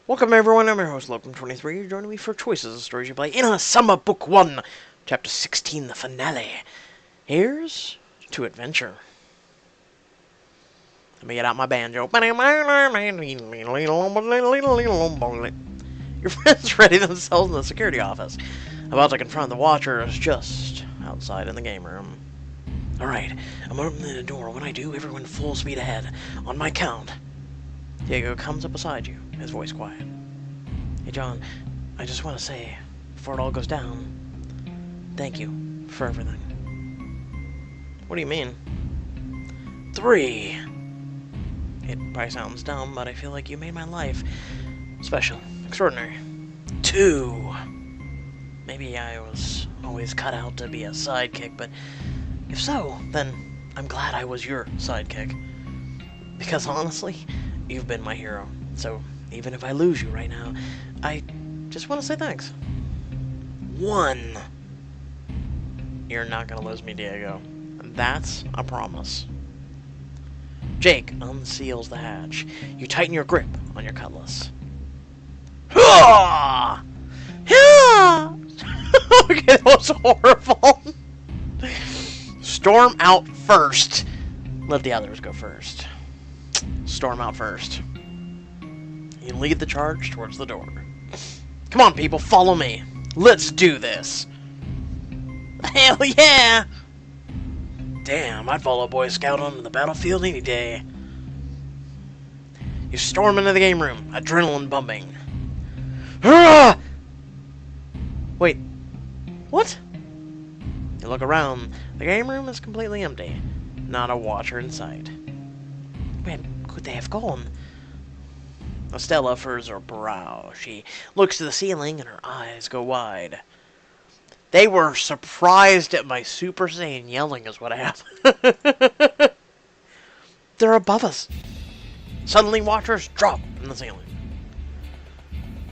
Welcome everyone, I'm your host, Locum23. You're joining me for Choices of Stories You Play in a Summer Book 1, Chapter 16, the finale. Here's to adventure. Let me get out my banjo. Your friends ready themselves in the security office, about to confront the Watchers just outside in the game room. Alright, I'm opening the door. When I do, everyone full speed ahead. On my count. Diego comes up beside you, his voice quiet. Hey John, I just want to say, before it all goes down, thank you for everything. What do you mean? 3. It probably sounds dumb, but I feel like you made my life special, extraordinary. 2. Maybe I was always cut out to be a sidekick, but if so, then I'm glad I was your sidekick. Because honestly, you've been my hero. So even if I lose you right now, I just want to say thanks. 1. You're not going to lose me, Diego. That's a promise. Jake unseals the hatch. You tighten your grip on your cutlass. Okay, that was horrible. Storm out first. Let the others go first. Storm out first. You lead the charge towards the door. Come on, people, follow me. Let's do this. Hell yeah! Damn, I'd follow a Boy Scout onto the battlefield any day. You storm into the game room, adrenaline bumping. Hurrah! Wait, what? You look around. The game room is completely empty. Not a watcher in sight. Where could they have gone? Estella furrows her brow. She looks to the ceiling and her eyes go wide. They were surprised at my Super Saiyan yelling is what happened. They're above us. Suddenly watchers drop from the ceiling.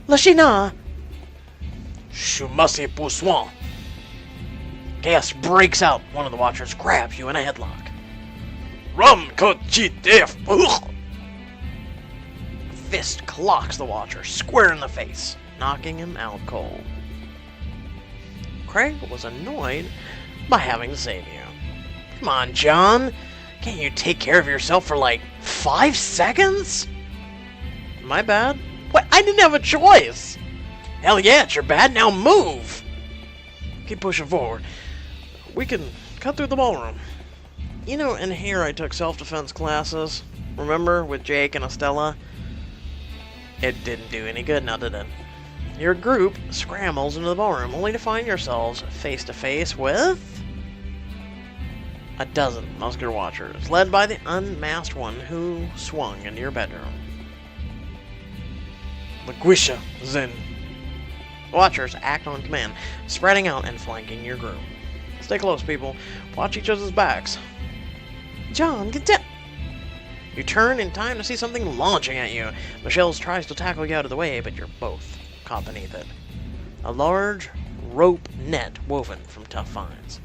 Lashina! Shumasi Poussoin! Chaos breaks out. One of the watchers grabs you in a headlock. Rum Kochitef! Fist clocks the watcher square in the face, knocking him out cold. Craig was annoyed by having to save you. Come on, John. Can't you take care of yourself for like 5 seconds? My bad. What? I didn't have a choice. Hell yeah, it's your bad. Now move. Keep pushing forward. We can cut through the ballroom. You know, in here I took self-defense classes. Remember, with Jake and Estella? It didn't do any good, now did it? Your group scrambles into the ballroom, only to find yourselves face-to-face with a dozen muscular watchers, led by the unmasked one who swung into your bedroom. Laguisha Zen. Watchers act on command, spreading out and flanking your group. Stay close, people. Watch each other's backs. John, get down! You turn in time to see something launching at you. Michelle tries to tackle you out of the way, but you're both caught beneath it. A large rope net woven from tough vines.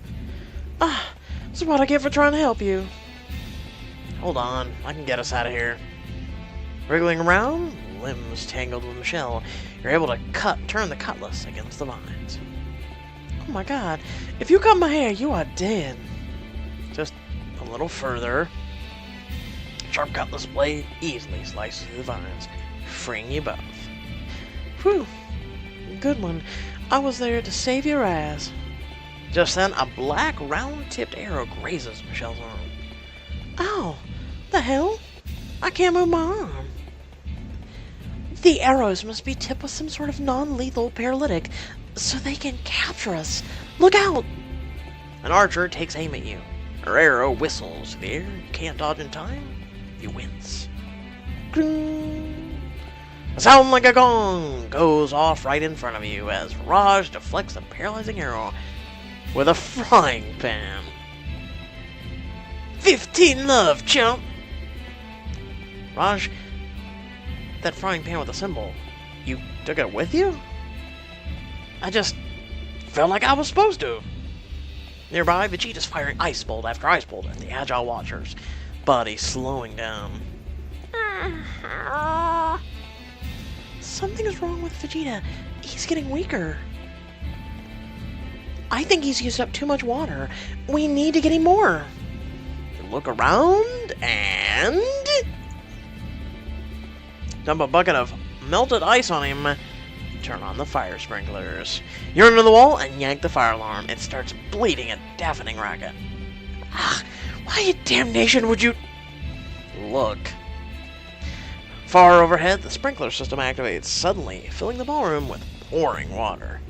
Ah, this is what I get for trying to help you. Hold on, I can get us out of here. Wriggling around, limbs tangled with Michelle, you're able to turn the cutlass against the vines. Oh my god, if you cut my hair, you are dead. Just a little further. Sharp cutlass blade easily slices through the vines, freeing you both. Whew, good one. I was there to save your ass. Just then, a black, round-tipped arrow grazes Michelle's arm. Ow! The hell? I can't move my arm. The arrows must be tipped with some sort of non-lethal paralytic, so they can capture us. Look out! An archer takes aim at you. Her arrow whistles through the air. You can't dodge in time. You wince. A sound like a gong goes off right in front of you as Raj deflects a paralyzing arrow with a frying pan. 15 love, chump! Raj, that frying pan with a symbol, you took it with you? I just felt like I was supposed to. Nearby, Vegeta's firing ice bolt after ice bolt at the agile watchers, body slowing down. Something is wrong with Vegeta. He's getting weaker. I think he's used up too much water. We need to get him more. Look around and dump a bucket of melted ice on him. Turn on the fire sprinklers. You run to the wall and yank the fire alarm. It starts bleeding a deafening racket. Ah, why in damnation would you... Look. Far overhead, the sprinkler system activates, suddenly filling the ballroom with pouring water.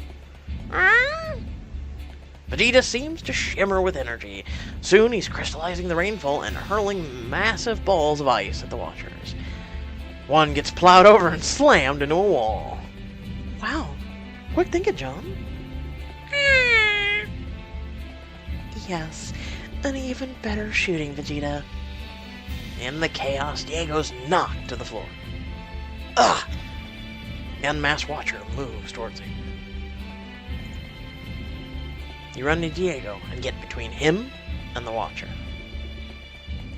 Vegeta seems to shimmer with energy. Soon he's crystallizing the rainfall and hurling massive balls of ice at the watchers. One gets plowed over and slammed into a wall. Wow, quick thinking, John. Yes, an even better shooting, Vegeta. In the chaos, Diego's knocked to the floor. Ugh! The unmasked watcher moves towards him. You run to Diego and get between him and the watcher.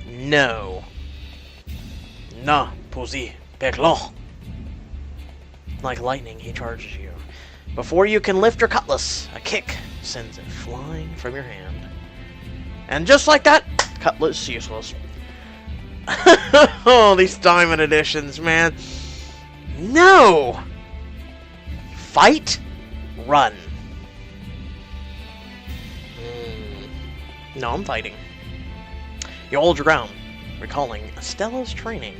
No. Na, posi, peklo. Like lightning, he charges you. Before you can lift your cutlass, a kick sends it flying from your hand. And just like that, cutlass useless. Oh, these diamond editions, man. No! Fight, run. No, I'm fighting. You hold your ground, recalling Stella's training.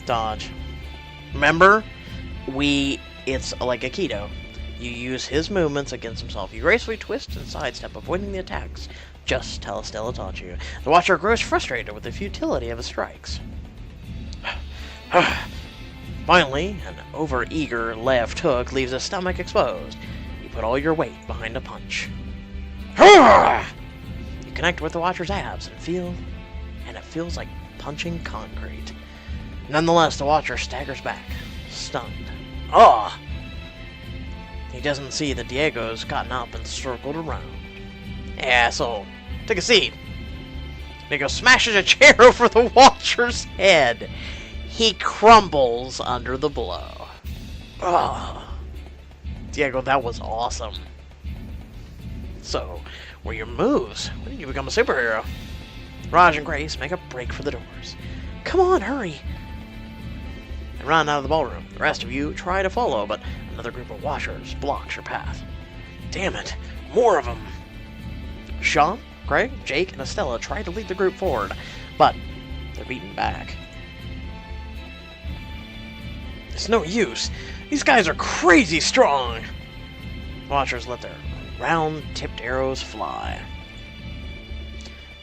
Dodge. Remember, it's like Aikido. You use his movements against himself. You gracefully twist and sidestep, avoiding the attacks. Just how Stella taught you. The watcher grows frustrated with the futility of his strikes. Finally, an over-eager left hook leaves his stomach exposed. You put all your weight behind a punch. You connect with the watcher's abs and it feels like punching concrete. Nonetheless, the watcher staggers back, stunned. Ah! He doesn't see that Diego's gotten up and circled around. Asshole, take a seat. Diego smashes a chair over the watcher's head. He crumbles under the blow. Ah! Diego, that was awesome. So, what are your moves? When did you become a superhero? Raj and Grace make a break for the doors. Come on, hurry! And run out of the ballroom. The rest of you try to follow, but another group of watchers blocks your path. Damn it, more of them! Sean, Greg, Jake, and Estella try to lead the group forward, but they're beaten back. It's no use. These guys are crazy strong! Watchers let their round-tipped arrows fly.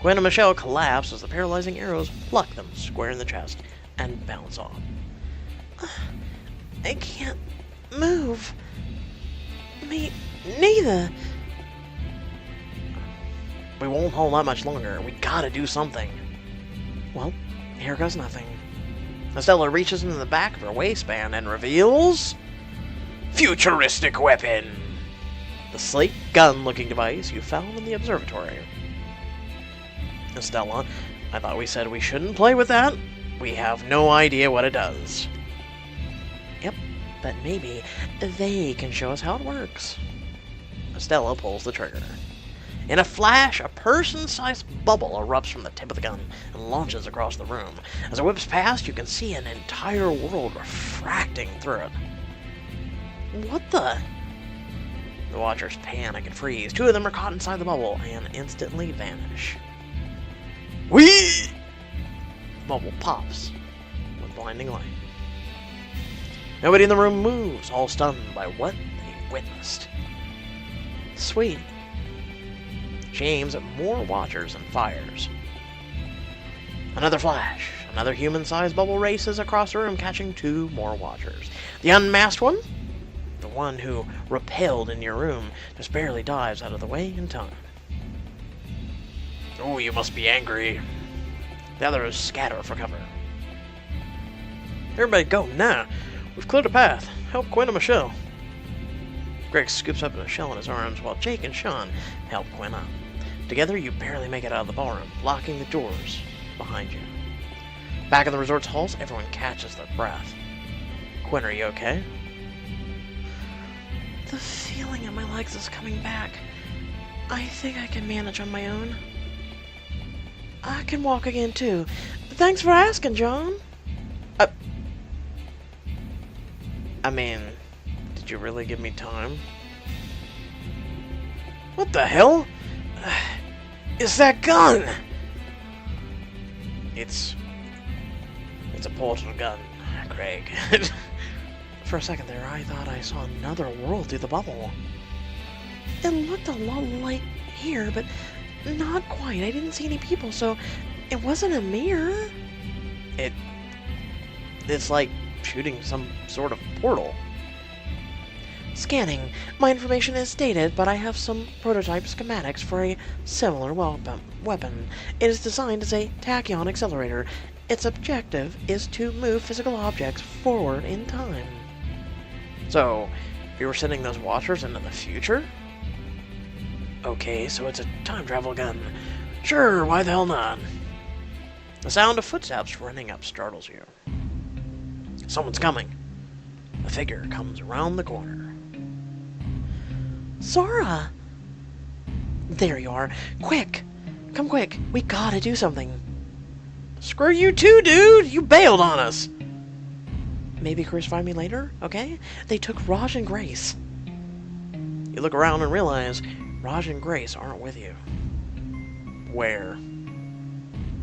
Gwen and Michelle collapse as the paralyzing arrows pluck them square in the chest and bounce off. I can't move. Me neither. We won't hold that much longer. We gotta do something. Well, here goes nothing. Estella reaches into the back of her waistband and reveals... futuristic weapon! The sleek gun-looking device you found in the observatory. Estella, I thought we said we shouldn't play with that. We have no idea what it does. Yep, but maybe they can show us how it works. Estella pulls the trigger. In a flash, a person-sized bubble erupts from the tip of the gun and launches across the room. As it whips past, you can see an entire world refracting through it. What the... The watchers panic and freeze. Two of them are caught inside the bubble and instantly vanish. Whee! The bubble pops with blinding light. Nobody in the room moves, all stunned by what they witnessed. Sweet. She aims at more watchers and fires. Another flash. Another human-sized bubble races across the room, catching two more watchers. The unmasked one, the one who repelled in your room, just barely dives out of the way in time. Oh, you must be angry. The others scatter for cover. Everybody go now. We've cleared a path. Help Quinn and Michelle. Greg scoops up Michelle in his arms while Jake and Sean help Quinn up. Together, you barely make it out of the ballroom, locking the doors behind you. Back in the resort's halls, everyone catches their breath. Quinn, are you okay? The feeling in my legs is coming back. I think I can manage on my own. I can walk again, too. Thanks for asking, John. I mean, did you really give me time? What the hell? Is that gun? It's a portal gun, Craig. For a second there, I thought I saw another world through the bubble. It looked a lot like here, but not quite. I didn't see any people, so it wasn't a mirror. It's like shooting some sort of portal. Scanning. My information is dated, but I have some prototype schematics for a similar weapon. It is designed as a tachyon accelerator. Its objective is to move physical objects forward in time. So, you were sending those watchers into the future? Okay, so it's a time travel gun. Sure, why the hell not? The sound of footsteps running up startles you. Someone's coming. A figure comes around the corner. Sora! There you are. Quick! Come quick. We gotta do something. Screw you too, dude! You bailed on us! Maybe crucify me later, okay? They took Raj and Grace. You look around and realize Raj and Grace aren't with you. Where?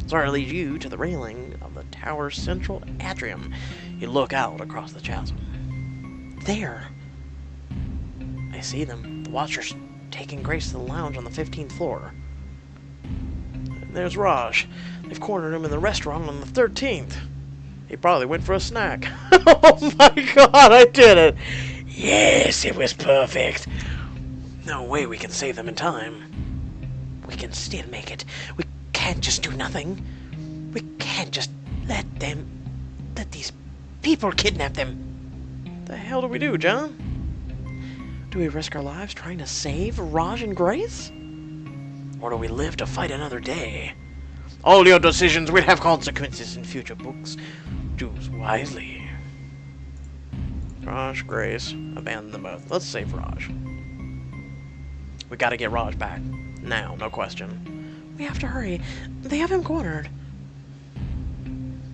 Sora leads you to the railing of the tower's central atrium. You look out across the chasm. There! I see them. The Watchers taking Grace to the lounge on the 15th floor. And there's Raj. They've cornered him in the restaurant on the 13th. He probably went for a snack. Oh my god, I did it! Yes, it was perfect. No way we can save them in time. We can still make it. We can't just do nothing. We can't just let these people kidnap them. The hell do we do, John? Do we risk our lives trying to save Raj and Grace? Or do we live to fight another day? All your decisions will have consequences in future books. Choose wisely. Raj, Grace, abandon them both. Let's save Raj. We gotta get Raj back. Now, no question. We have to hurry. They have him cornered.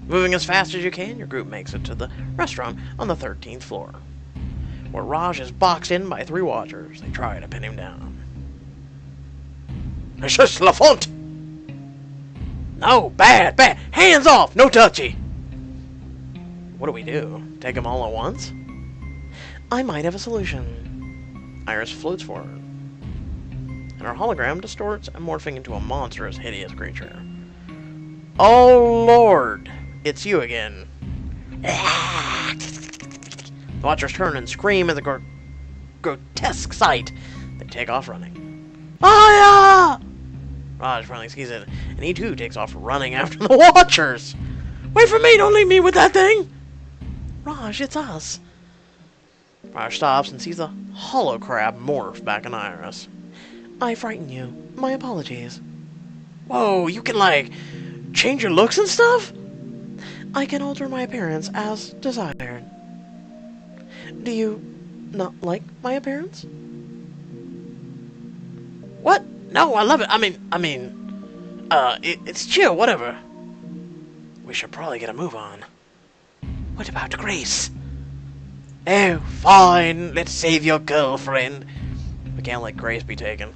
Moving as fast as you can, your group makes it to the restaurant on the 13th floor, where Raj is boxed in by 3 watchers. They try to pin him down. It's just Lafont! No, bad! Hands off! No touchy! What do we do? Take them all at once? I might have a solution. Iris floats forward, and her hologram distorts and morphing into a monstrous, hideous creature. Oh Lord! It's you again. The Watchers turn and scream at the grotesque sight. They take off running. Aya! Raj finally sees it, and he too takes off running after the Watchers. Wait for me! Don't leave me with that thing! Raj, it's us. Raj stops and sees a hollow crab morph back in Iris. I frightened you. My apologies. Whoa, you can, like, change your looks and stuff? I can alter my appearance as desired. Do you not like my appearance? What? No, I love it. It's chill, whatever. We should probably get a move on. What about Grace? Oh, fine. Let's save your girlfriend. We can't let Grace be taken.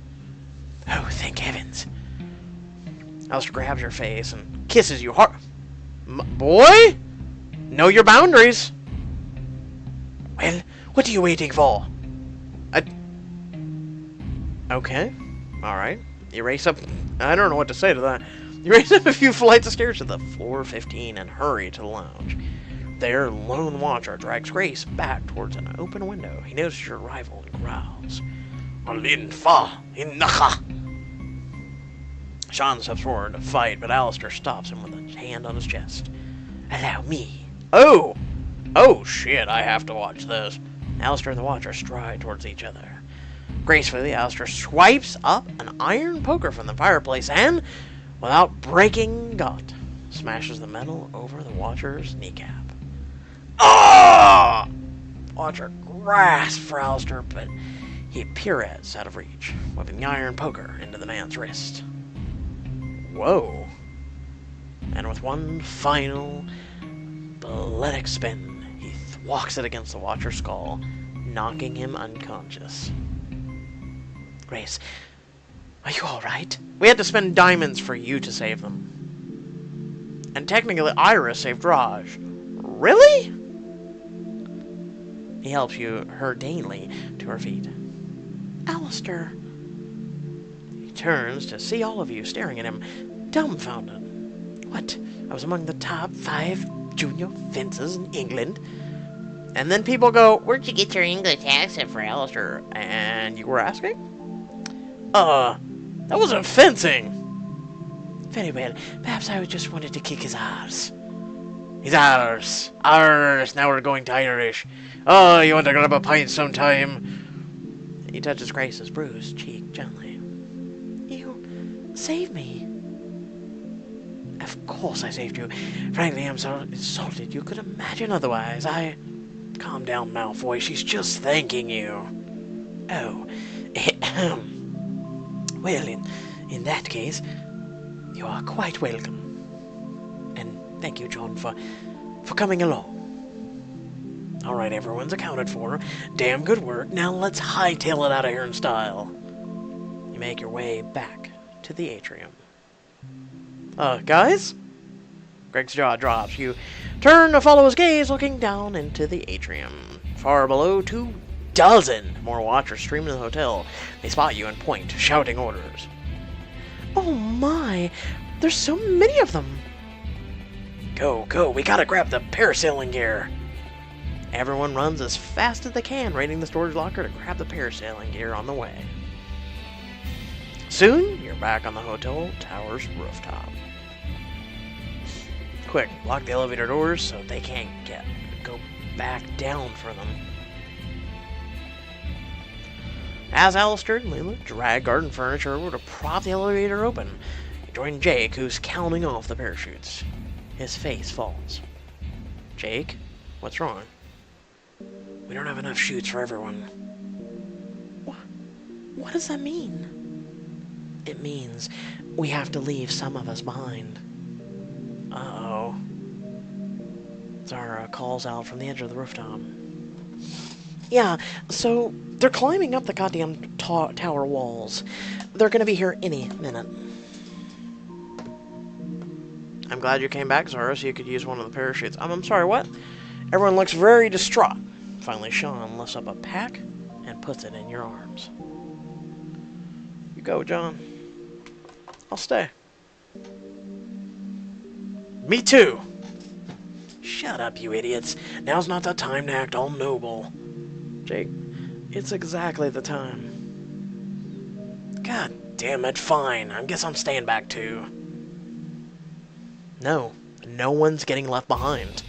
Oh, thank heavens. Alistair grabs your face and kisses you hard. Boy? Know your boundaries. Well, what are you waiting for? Okay. Alright. You race up... I don't know what to say to that. You race up a few flights of stairs to the floor 15 and hurry to the lounge. There, Lone Watcher drags Grace back towards an open window. He notices your arrival and growls. Alin fa innacha. Sean steps forward to fight, but Alistair stops him with a hand on his chest. Allow me. Oh! Oh shit, I have to watch this. Alistair and the Watcher stride towards each other. Gracefully, Alistair swipes up an iron poker from the fireplace and, without breaking gut, smashes the metal over the Watcher's kneecap. Ah! Watcher grasps for Alistair, but he pirouettes out of reach, whipping the iron poker into the man's wrist. Whoa. And with one final balletic spin, he thwacks it against the Watcher's skull, knocking him unconscious. Grace, are you alright? We had to spend diamonds for you to save them. And technically, Iris saved Raj. Really? He helps her daintily to her feet. Alistair. He turns to see all of you staring at him, dumbfounded. What? I was among the top 5 junior fencers in England. And then people go, where'd you get your English accent for Alistair? And you were asking? That wasn't fencing. Very well. Perhaps I just wanted to kick his arse. His arse. Arse. Now we're going to Irish. Oh, you want to grab a pint sometime? He touches Grace's bruised cheek gently. You saved me. Of course I saved you. Frankly, I'm so insulted you could imagine otherwise. Calm down, Malfoy. She's just thanking you. Oh. Well, in that case, you are quite welcome. And thank you, John, for coming along. Alright, everyone's accounted for. Damn good work. Now let's hightail it out of here in style. You make your way back to the atrium. Guys? Greg's jaw drops. You turn to follow his gaze, looking down into the atrium. Far below, 24 more Watchers stream into the hotel. They spot you and point, shouting orders. Oh my! There's so many of them! Go, go, we gotta grab the parasailing gear! Everyone runs as fast as they can, raiding the storage locker to grab the parasailing gear on the way. Soon, you're back on the hotel tower's rooftop. Quick, lock the elevator doors so they can't go back down for them. As Alistair and Leela drag garden furniture over to prop the elevator open, you join Jake, who's counting off the parachutes. His face falls. Jake, what's wrong? We don't have enough chutes for everyone. What does that mean? It means we have to leave some of us behind. Uh-oh. Zara calls out from the edge of the rooftop. Yeah, so they're climbing up the goddamn tower walls. They're gonna be here any minute. I'm glad you came back, Zara, so you could use one of the parachutes. I'm sorry, what? Everyone looks very distraught. Finally, Sean lifts up a pack and puts it in your arms. You go, John. I'll stay. Me too! Shut up, you idiots. Now's not the time to act all noble. Jake, it's exactly the time. God damn it, fine. I guess I'm staying back too. No one's getting left behind.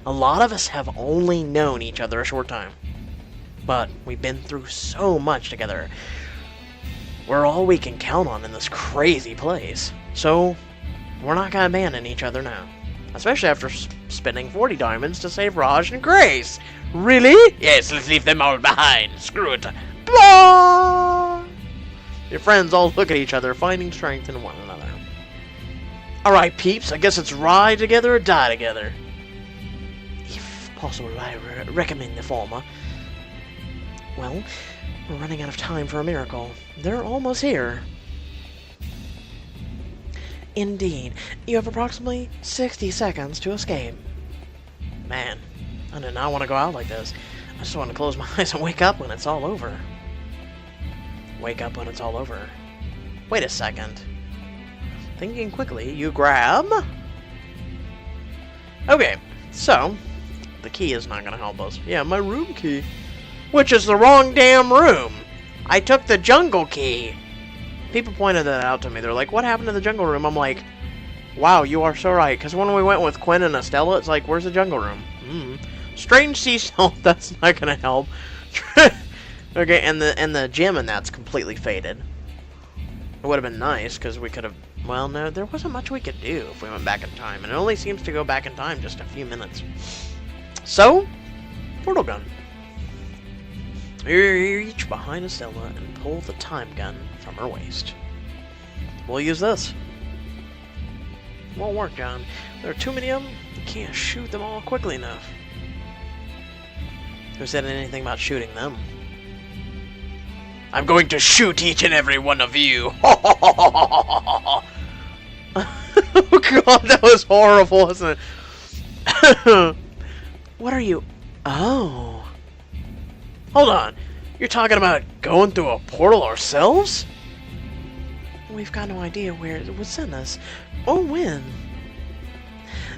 A lot of us have only known each other a short time. But we've been through so much together. We're all we can count on in this crazy place. So, we're not gonna abandon each other now. Especially after spending 40 diamonds to save Raj and Grace. Really? Yes, let's leave them all behind. Screw it. Blah! Your friends all look at each other, finding strength in one another. Alright, peeps, I guess it's ride together or die together. If possible, I recommend the former. Well, we're running out of time for a miracle. They're almost here. Indeed. You have approximately 60 seconds to escape. Man, I do not want to go out like this. I just want to close my eyes and wake up when it's all over. Wake up when it's all over. Wait a second. Thinking quickly, you grab... Okay, so, the key is not going to help us. Yeah, my room key. Which is the wrong damn room. I took the jungle key. People pointed that out to me. They're like, what happened to the jungle room? I'm like, wow, you are so right. Because when we went with Quinn and Estella, it's like, where's the jungle room? Strange sea salt, that's not going to help. Okay, and the gym and that's completely faded. It would have been nice, because we could have... Well, no, there wasn't much we could do if we went back in time. And it only seems to go back in time just a few minutes. So, portal gun. You reach behind Estella and pull the time gun from her waist. We'll use this. Won't work, John. There are too many of them. You can't shoot them all quickly enough. Who said anything about shooting them? I'm going to shoot each and every one of you. Oh god, that was horrible, wasn't it? What are you? Oh. Hold on. You're talking about going through a portal ourselves? We've got no idea where it would send us, or when.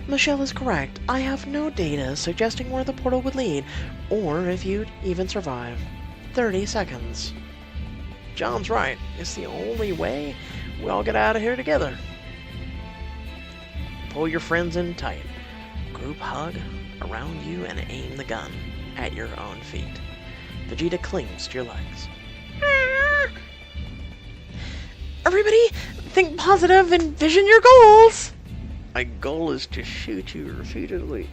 Michelle is correct. I have no data suggesting where the portal would lead, or if you'd even survive. 30 seconds. John's right. It's the only way we all get out of here together. Pull your friends in tight. Group hug around you and aim the gun at your own feet. Vegeta clings to your legs. Everybody, think positive and vision your goals! My goal is to shoot you repeatedly.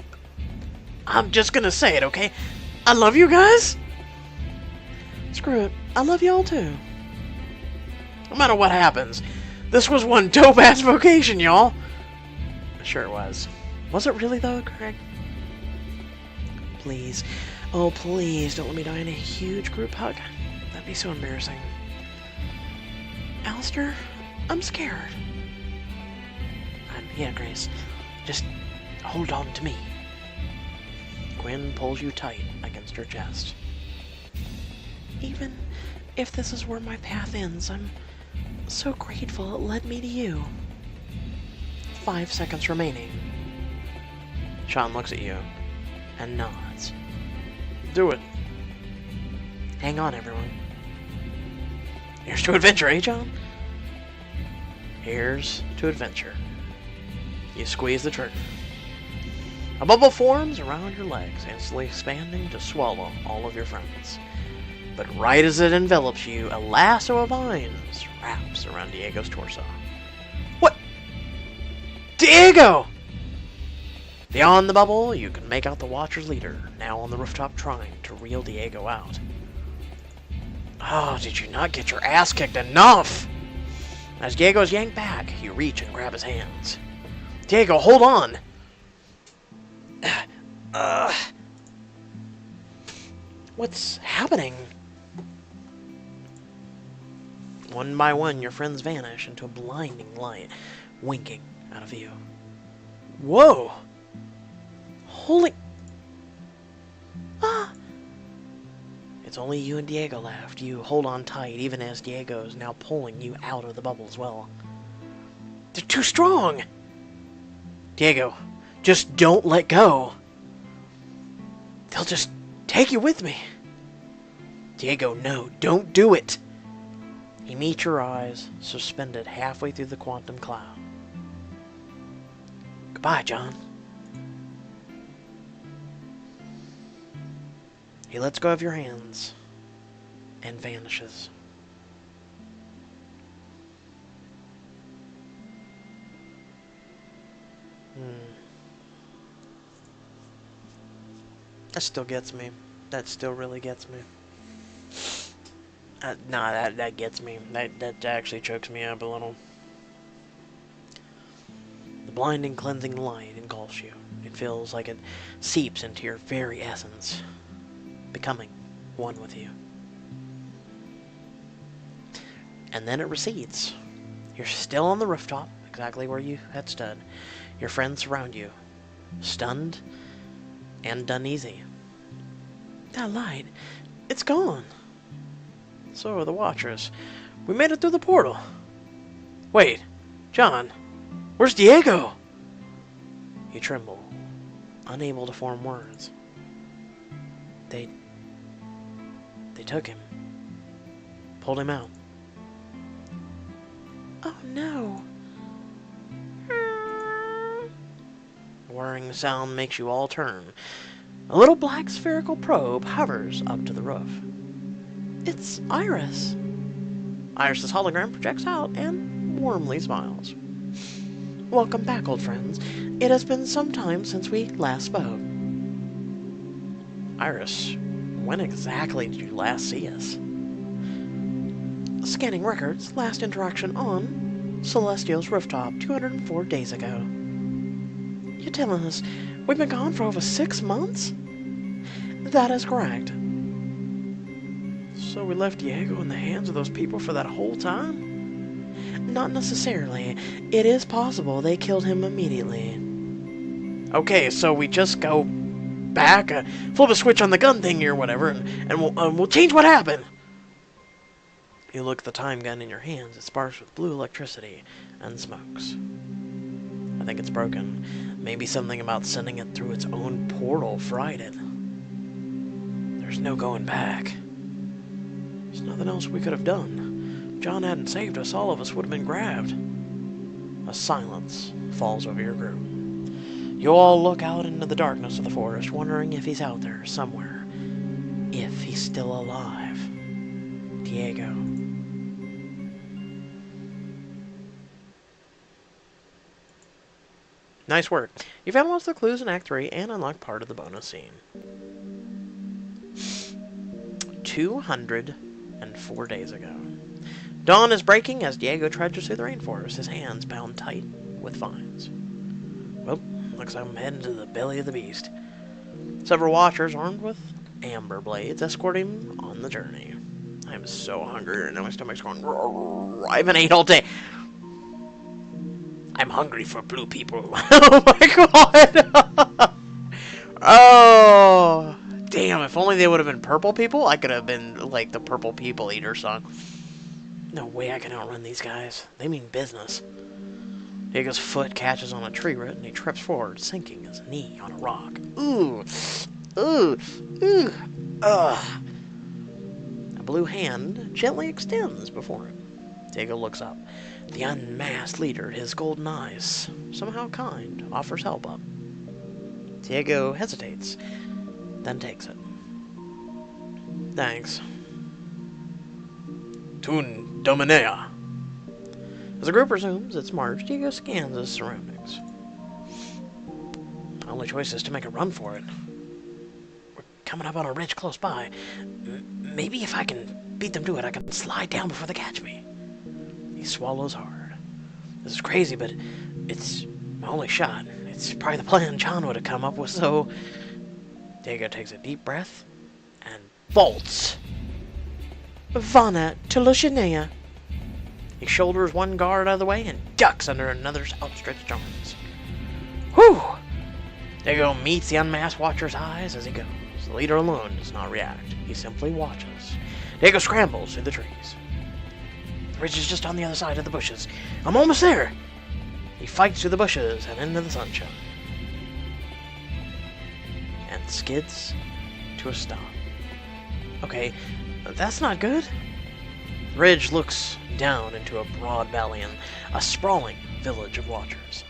I'm just gonna say it, okay? I love you guys! Screw it. I love y'all too. No matter what happens, this was one dope-ass vocation, y'all! Sure it was. Was it really, though, Craig? Please. Oh, please, don't let me die in a huge group hug. That'd be so embarrassing. Alistair, I'm scared. Yeah, Grace. Just hold on to me. Gwen pulls you tight against her chest. Even if this is where my path ends, I'm so grateful it led me to you. 5 seconds remaining. Sean looks at you and nods. Do it. Hang on, everyone. Here's to adventure, eh, John? Here's to adventure. You squeeze the trigger. A bubble forms around your legs, instantly expanding to swallow all of your friends. But right as it envelops you, a lasso of vines wraps around Diego's torso. What? Diego! Beyond the bubble, you can make out the Watcher's leader, now on the rooftop trying to reel Diego out. Oh, did you not get your ass kicked enough? As Diego is yanked back, you reach and grab his hands. Diego, hold on! What's happening? One by one, your friends vanish into a blinding light, winking out of view. Whoa! Holy... Ah! It's only you and Diego left. You hold on tight, even as Diego is now pulling you out of the bubble as well. They're too strong! Diego, just don't let go. They'll just take you with me. Diego, no, don't do it. You meet your eyes, suspended halfway through the quantum cloud. Goodbye, John. He lets go of your hands and vanishes. That still gets me. That still really gets me. Nah, that gets me. That actually chokes me up a little. The blinding, cleansing light engulfs you. It feels like it seeps into your very essence, becoming one with you. And then it recedes. You're still on the rooftop, exactly where you had stood. Your friends surround you, stunned and uneasy. That light, it's gone. So are the Watchers. We made it through the portal. Wait, John, where's Diego? You tremble, unable to form words. They took him. Pulled him out. Oh no. A whirring sound makes you all turn. A little black spherical probe hovers up to the roof. It's Iris. Iris's hologram projects out and warmly smiles. Welcome back, old friends. It has been some time since we last spoke. Iris, When exactly did you last see us? Scanning records, last interaction on Celestial's rooftop 204 days ago. You're telling us we've been gone for over 6 months? That is correct. So we left Diego in the hands of those people for that whole time? Not necessarily. It is possible they killed him immediately. Okay, so we just go back, flip a switch on the gun thingy or whatever, and we'll change what happened. You look at the time gun in your hands. It sparks with blue electricity and smokes. I think it's broken. Maybe something about sending it through its own portal fried it. There's no going back. There's nothing else we could have done. If John hadn't saved us, all of us would have been grabbed. A silence falls over your group. You all look out into the darkness of the forest, wondering if he's out there somewhere. If he's still alive. Diego. Nice work. You found most of the clues in Act 3 and unlocked part of the bonus scene. 204 days ago. Dawn is breaking as Diego trudges through the rainforest, his hands bound tight with vines. Well, looks like I'm heading to the belly of the beast. Several watchers armed with amber blades escort him on the journey. I'm so hungry and now my stomach's going. I haven't ate all day. I'm hungry for blue people. Oh my god! Oh, damn, if only they would have been purple people, I could have been like the Purple People Eater song. No way I can outrun these guys. They mean business. Diego's foot catches on a tree root and he trips forward, sinking his knee on a rock. Ooh. Ooh. Ooh. Ugh. A blue hand gently extends before him. Diego looks up. The unmasked leader, his golden eyes, somehow kind, offers help up. Diego hesitates, then takes it. Thanks. Tun Dominea. As the group resumes its march, Diego scans his surroundings. The only choice is to make a run for it. We're coming up on a ridge close by. Maybe if I can beat them to it, I can slide down before they catch me. He swallows hard. This is crazy, but it's my only shot. It's probably the plan John would have come up with, so... Diego takes a deep breath and bolts. Vana Tulushania. He shoulders one guard out of the way and ducks under another's outstretched arms. Whew! Diego meets the unmasked watcher's eyes as he goes. The leader alone does not react. He simply watches. Diego scrambles through the trees. The ridge is just on the other side of the bushes. I'm almost there! He fights through the bushes and into the sunshine. And skids to a stop. Okay, that's not good. The ridge looks down into a broad valley and a sprawling village of watchers.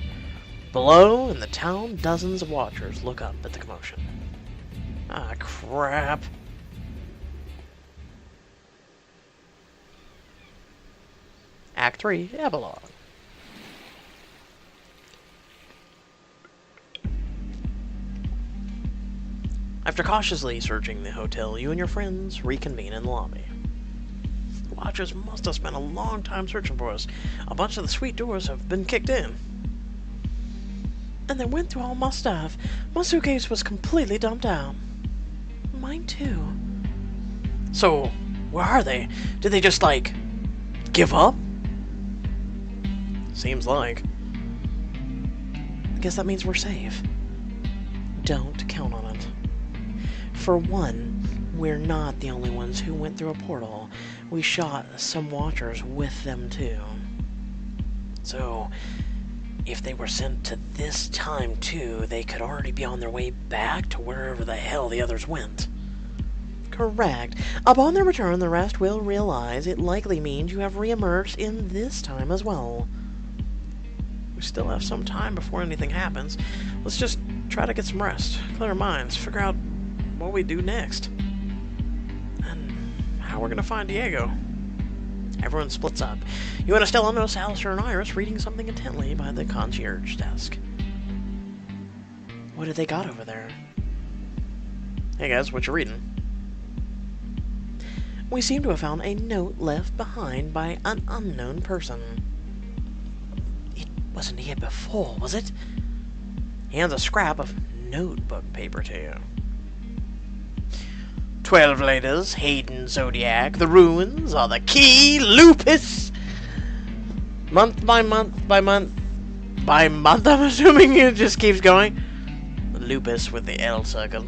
Below, in the town, dozens of watchers look up at the commotion. Ah, crap. Act 3, Epilogue. After cautiously searching the hotel, you and your friends reconvene in the lobby. The watchers must have spent a long time searching for us. A bunch of the suite doors have been kicked in. And they went through all my stuff. My suitcase was completely dumped out. Mine too. So, where are they? Did they just, like, give up? Seems like. I guess that means we're safe. Don't count on it. For one, we're not the only ones who went through a portal. We shot some watchers with them too. So, if they were sent to this time too, they could already be on their way back to wherever the hell the others went. Correct. Upon their return, the rest will realize it likely means you have re-emerged in this time as well. We still have some time before anything happens. Let's just try to get some rest, clear our minds, figure out what we do next. And how we're gonna find Diego. Everyone splits up. You and Estella notice Alistair and Iris reading something intently by the concierge desk. What have they got over there? Hey guys, what you reading? We seem to have found a note left behind by an unknown person. It wasn't here before, was it? He hands a scrap of notebook paper to you. 12 letters, Hayden Zodiac. The ruins are the key. Lupus. Month by month by month by month, I'm assuming it just keeps going. Lupus with the L circle.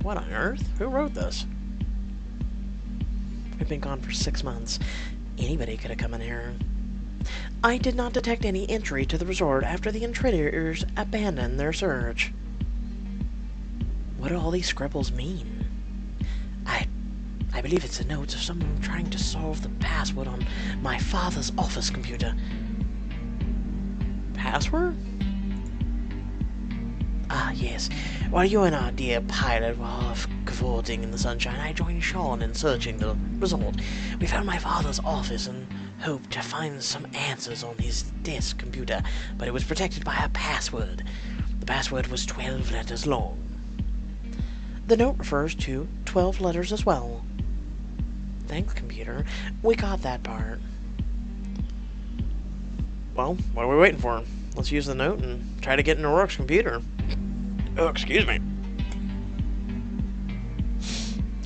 What on earth? Who wrote this? We've been gone for 6 months. Anybody could have come in here. I did not detect any entry to the resort after the intruders abandoned their search. What do all these scribbles mean? I believe it's the notes of someone trying to solve the password on my father's office computer. Password? Ah, yes. While you and our dear pilot were off cavorting in the sunshine, I joined Sean in searching the resort. We found my father's office and hoped to find some answers on his desk computer, but it was protected by a password. The password was 12 letters long. The note refers to 12 letters as well. Thanks, computer. We got that part. Well, what are we waiting for? Let's use the note and try to get into Rourke's computer. Oh, excuse me.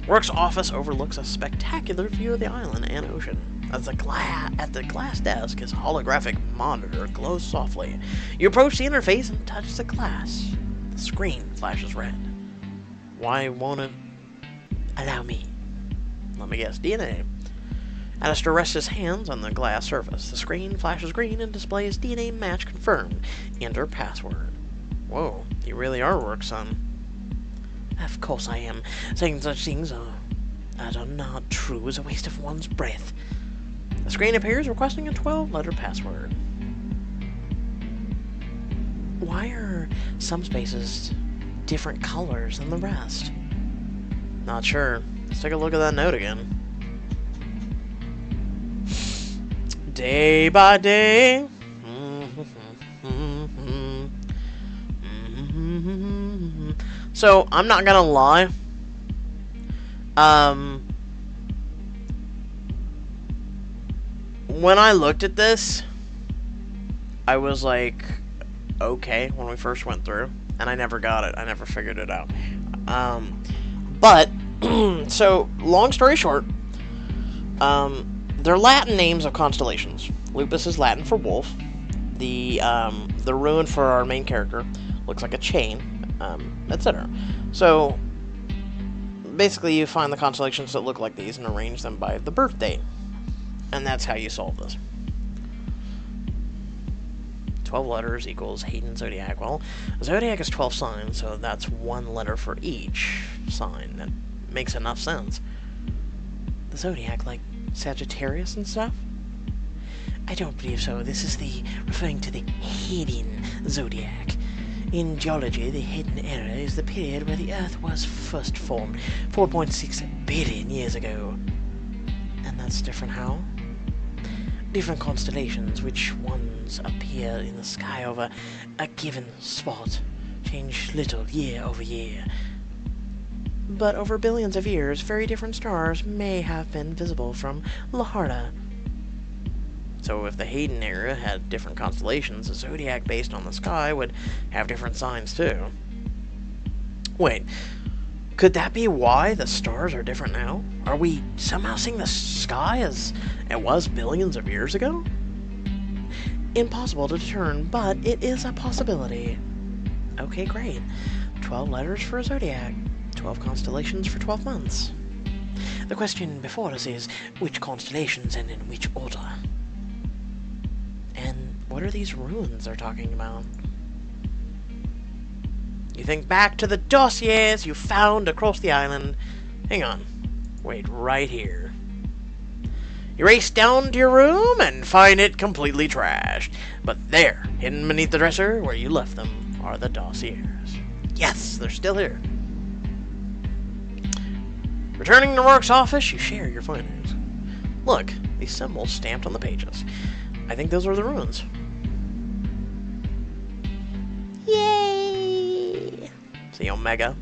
Rourke's office overlooks a spectacular view of the island and ocean. At the glass desk, his holographic monitor glows softly. You approach the interface and touch the glass. The screen flashes red. Why won't it allow me? Let me guess, DNA. Alistair rests his hands on the glass surface. The screen flashes green and displays DNA match confirmed. Enter password. Whoa, you really are Rourke's son. Of course I am. Saying such things are not true is a waste of one's breath. The screen appears requesting a 12-letter password. Why are some spaces different colors than the rest? Not sure. Let's take a look at that note again. Day by day. So, I'm not gonna lie. When I looked at this, I was like, okay, when we first went through, and I never got it. I never figured it out. But, so, long story short, they're Latin names of constellations. Lupus is Latin for wolf. The rune for our main character looks like a chain, etc. So, basically you find the constellations that look like these and arrange them by the birth date. And that's how you solve this. 12 letters equals Hayden Zodiac. Well, Zodiac is 12 signs, so that's 1 letter for each sign. That makes enough sense. The Zodiac, like Sagittarius and stuff? I don't believe so. This is referring to the Hayden Zodiac. In geology, the Hayden era is the period where the Earth was first formed, 4.6 billion years ago. And that's different how? Different constellations, which ones appear in the sky over a given spot, change little year over year. But over billions of years, very different stars may have been visible from Huerta. So if the Hayden era had different constellations, the zodiac based on the sky would have different signs too. Wait, could that be why the stars are different now? Are we somehow seeing the sky as it was billions of years ago? Impossible to determine, but it is a possibility. Okay, great. 12 letters for a zodiac. 12 constellations for 12 months. The question before us is, which constellations and in which order? And what are these ruins they're talking about? You think back to the dossiers you found across the island. Hang on. Wait, right here. You race down to your room and find it completely trashed. But there, hidden beneath the dresser where you left them, are the dossiers. Yes, they're still here. Returning to Rourke's office, you share your findings. Look, these symbols stamped on the pages. I think those are the ruins. It's the Omega.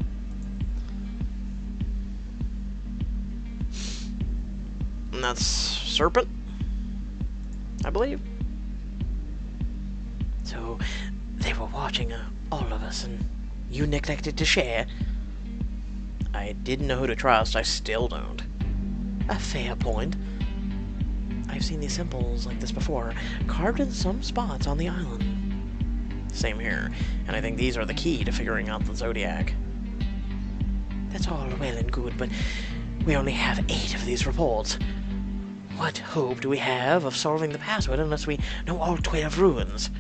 And that's Serpent, I believe. So, they were watching all of us, and you neglected to share. I didn't know who to trust. I still don't. A fair point. I've seen these symbols like this before, carved in some spots on the island. Same here, and I think these are the key to figuring out the Zodiac. That's all well and good, but we only have 8 of these reports. What hope do we have of solving the password unless we know all 12 ruins?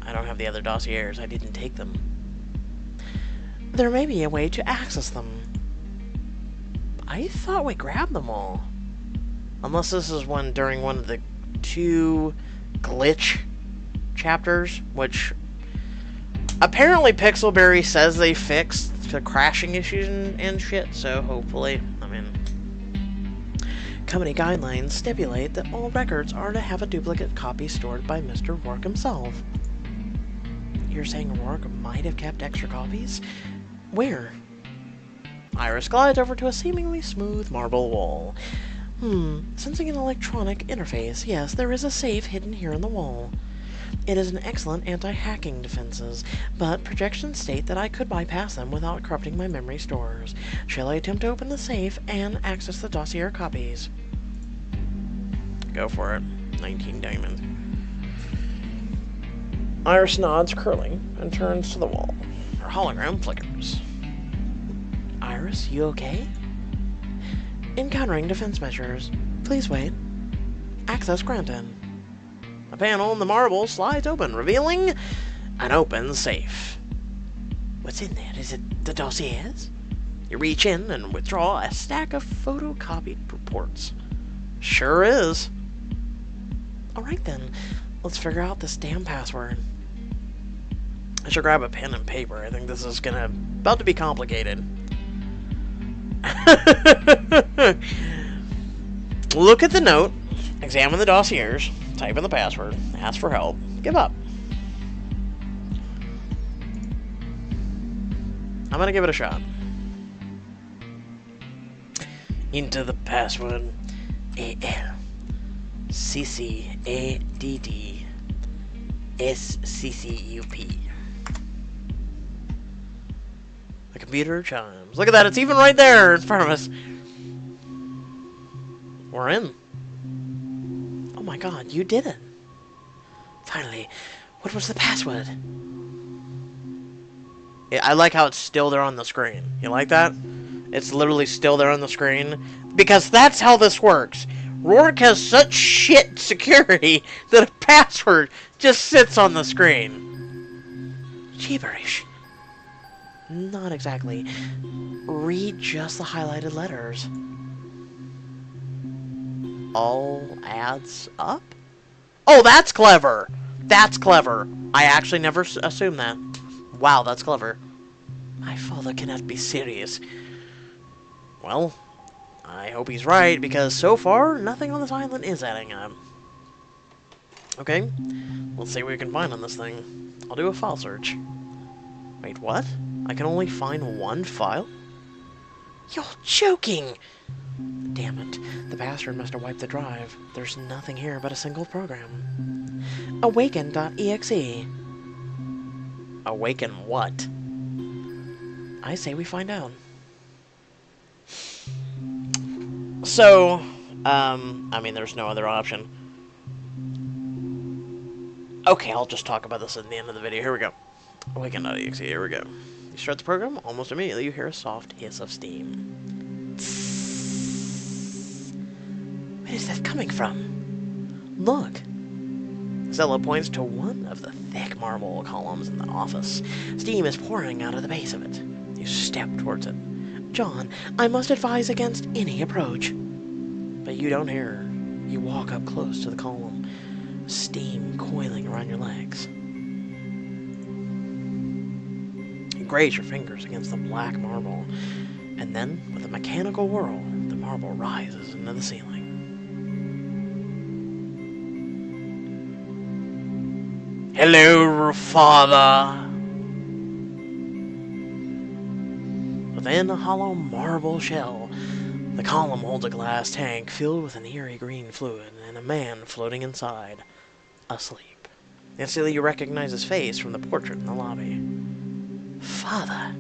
I don't have the other dossiers. I didn't take them. There may be a way to access them. I thought we grabbed them all. Unless this is during one of the 2 glitch chapters, which apparently Pixelberry says they fixed the crashing issues and shit, so hopefully, I mean... Company guidelines stipulate that all records are to have a duplicate copy stored by Mr. Rourke himself. You're saying Rourke might have kept extra copies? Where? Iris glides over to a seemingly smooth marble wall. Sensing an electronic interface, yes, there is a safe hidden here in the wall. It is an excellent anti-hacking defenses, but projections state that I could bypass them without corrupting my memory stores. Shall I attempt to open the safe and access the dossier copies? Go for it. 19 diamonds. Iris nods, curling, and turns to the wall. Her hologram flickers. Iris, you okay? Encountering defense measures. Please wait. Access granted. A panel in the marble slides open, revealing an open safe. What's in there? Is it the dossiers? You reach in and withdraw a stack of photocopied reports. Sure is. Alright then, let's figure out this damn password. I should grab a pen and paper. I think this is about to be complicated. Look at the note, examine the dossiers, type in the password, ask for help, give up. I'm gonna give it a shot. Enter the password ALCCADDSCCUP. The computer chimes. Look at that, it's even right there in front of us. We're in. Oh my god, you did it. Finally, what was the password? I like how it's still there on the screen. You like that? It's literally still there on the screen. Because that's how this works. Rourke has such shit security that a password just sits on the screen. Gibberish. Not exactly. Read just the highlighted letters. All adds up? Oh, that's clever! That's clever. I actually never assumed that. Wow, that's clever. My father cannot be serious. Well, I hope he's right, because so far, nothing on this island is adding up. Okay, let's see what we can find on this thing. I'll do a file search. Wait, what? I can only find one file? You're joking! Damn it. The bastard must have wiped the drive. There's nothing here but a single program. Awaken.exe. Awaken what? I say we find out. So, I mean, there's no other option. Okay, I'll just talk about this at the end of the video. Here we go. Awaken.exe, here we go. You start the program, almost immediately you hear a soft hiss of steam. Where is that coming from? Look. Zella points to one of the thick marble columns in the office. Steam is pouring out of the base of it. You step towards it. John, I must advise against any approach. But you don't hear her. You walk up close to the column, steam coiling around your legs. You graze your fingers against the black marble, and then, with a mechanical whirl, the marble rises into the ceiling. Hello, Father. Within a hollow marble shell, the column holds a glass tank filled with an eerie green fluid and a man floating inside, asleep. Instantly you recognize his face from the portrait in the lobby. Father.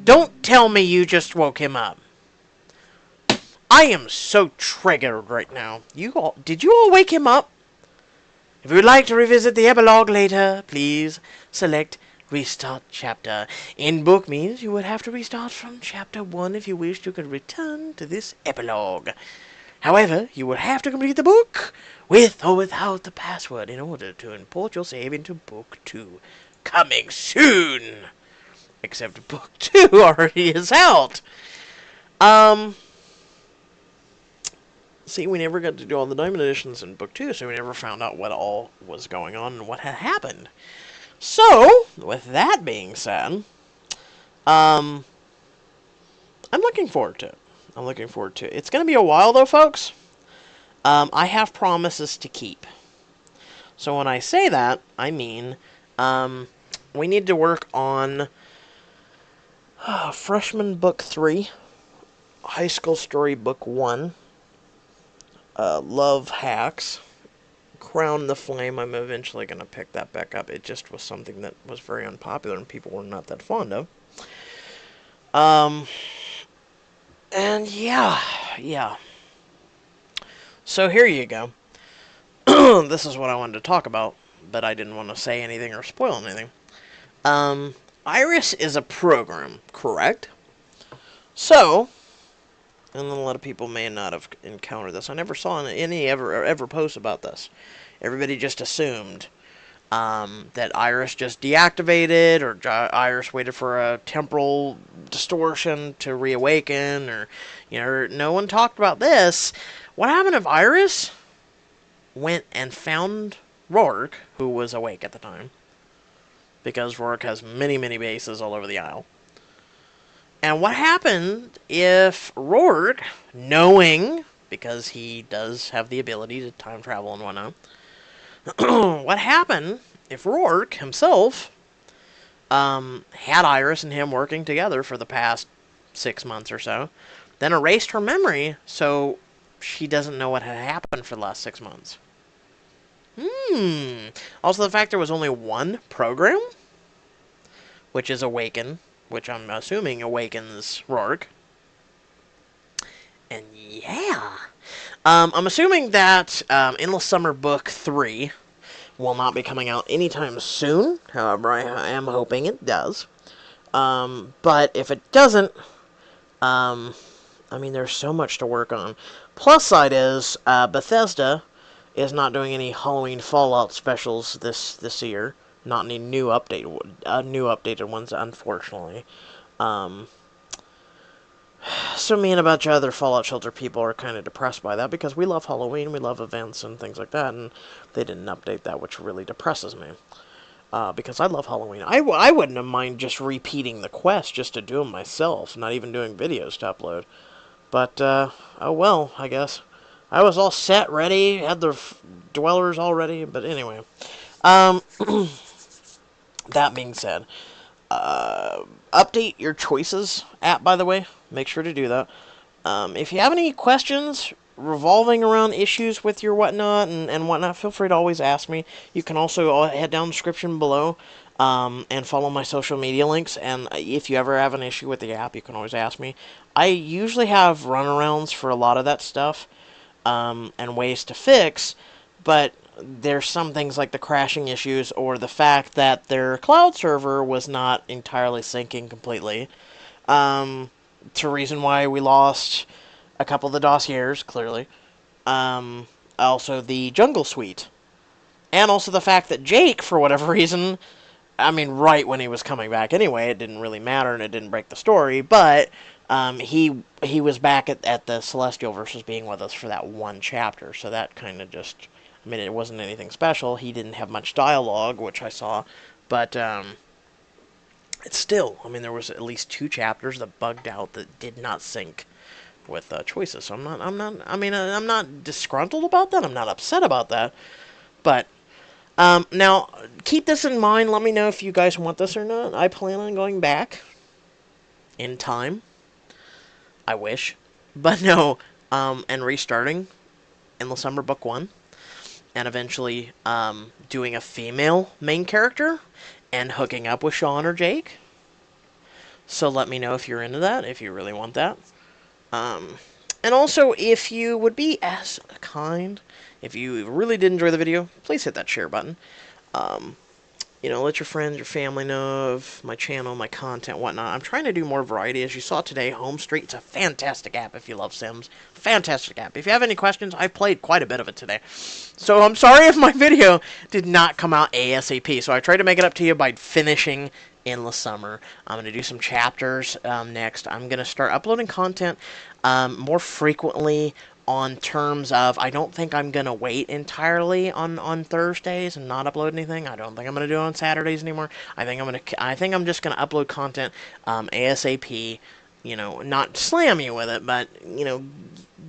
Don't tell me you just woke him up. I am so triggered right now. Did you all wake him up? If you would like to revisit the epilogue later, please select Restart Chapter. In book means you would have to restart from Chapter 1 if you wished you could return to this epilogue. However, you will have to complete the book with or without the password in order to import your save into Book 2. Coming soon! Except Book 2 already is out. See, we never got to do all the Diamond Editions in Book 2, so we never found out what all was going on and what had happened. So, with that being said, I'm looking forward to it. It's going to be a while, though, folks. I have promises to keep. So when I say that, I mean, we need to work on Freshman Book 3, High School Story Book 1, Love Hacks, Crown the Flame. I'm eventually going to pick that back up. It just was something that was very unpopular and people were not that fond of. And yeah. So here you go. This is what I wanted to talk about, but I didn't want to say anything or spoil anything. Iris is a program, correct? So, and a lot of people may not have encountered this. I never saw any ever post about this. Everybody just assumed that Iris just deactivated, or Iris waited for a temporal distortion to reawaken, or, no one talked about this. What happened if Iris went and found Roark, who was awake at the time, because Roark has many, many bases all over the Isle. And what happened if Roark, knowing, because he does have the ability to time travel and whatnot, what happened if Roark himself had Iris and him working together for the past 6 months or so, then erased her memory so she doesn't know what had happened for the last 6 months? Also, the fact there was only one program, which is Awaken, which I'm assuming awakens Roark. And yeah. I'm assuming that Endless Summer Book 3 will not be coming out anytime soon. However, I am hoping it does. But if it doesn't, I mean, there's so much to work on. Plus side is, Bethesda is not doing any Halloween Fallout specials this year. Not any new updated ones, unfortunately. So me and a bunch of other Fallout Shelter people are kind of depressed by that, because we love Halloween, we love events and things like that, and they didn't update that, which really depresses me. Because I love Halloween. I wouldn't have mind just repeating the quest just to do them myself, not even doing videos to upload. But, oh well, I guess. I was all set, ready, had the dwellers all ready, but anyway. That being said, update your choices app, by the way. Make sure to do that. If you have any questions revolving around issues with your whatnot and whatnot, feel free to always ask me. You can also head down the description below and follow my social media links. And if you ever have an issue with the app, you can always ask me. I usually have runarounds for a lot of that stuff and ways to fix, but there's some things like the crashing issues or the fact that their cloud server was not entirely syncing completely. It's a reason why we lost a couple of the dossiers, clearly. Also the Jungle Suite. And also the fact that Jake, for whatever reason, I mean, right when he was coming back anyway, it didn't really matter and it didn't break the story, but he was back at the Celestial versus being with us for that one chapter, so that kind of just... I mean, it wasn't anything special. He didn't have much dialogue, which I saw, but it's still, I mean, there was at least 2 chapters that bugged out that did not sync with choices. So I'm not disgruntled about that. I'm not upset about that. But now keep this in mind. Let me know if you guys want this or not. I plan on going back in time. I wish. But no, and restarting Endless Summer Book 1, and eventually doing a female main character and hooking up with Sean or Jake. So let me know if you're into that, if you really want that. Um, and also, if you would be as kind, if you really did enjoy the video, please hit that share button. Um, let your friends, your family know of my channel, my content, whatnot. I'm trying to do more variety. As you saw today, Home Street, it's a fantastic app if you love Sims. Fantastic app. If you have any questions, I played quite a bit of it today. So I'm sorry if my video did not come out ASAP. So I tried to make it up to you by finishing Endless Summer. I'm going to do some chapters next. I'm going to start uploading content more frequently on terms of I don't think I'm going to wait entirely on Thursdays and not upload anything. I don't think I'm going to do it on Saturdays anymore. I think I'm just going to upload content ASAP, not slam you with it, but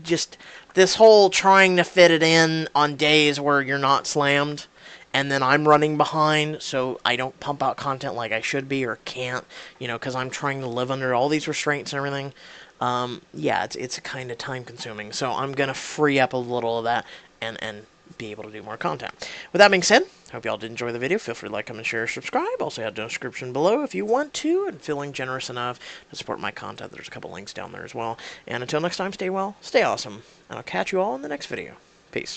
just this whole trying to fit it in on days where you're not slammed and then I'm running behind, so I don't pump out content like I should be or can't, because I'm trying to live under all these restraints and everything. Yeah, it's kind of time consuming, so I'm going to free up a little of that and be able to do more content. With that being said, hope y'all did enjoy the video. Feel free to like, comment, share, subscribe. Also have the description below if you want to, and feeling generous enough to support my content. There's a couple links down there as well. And until next time, stay well, stay awesome, and I'll catch you all in the next video. Peace.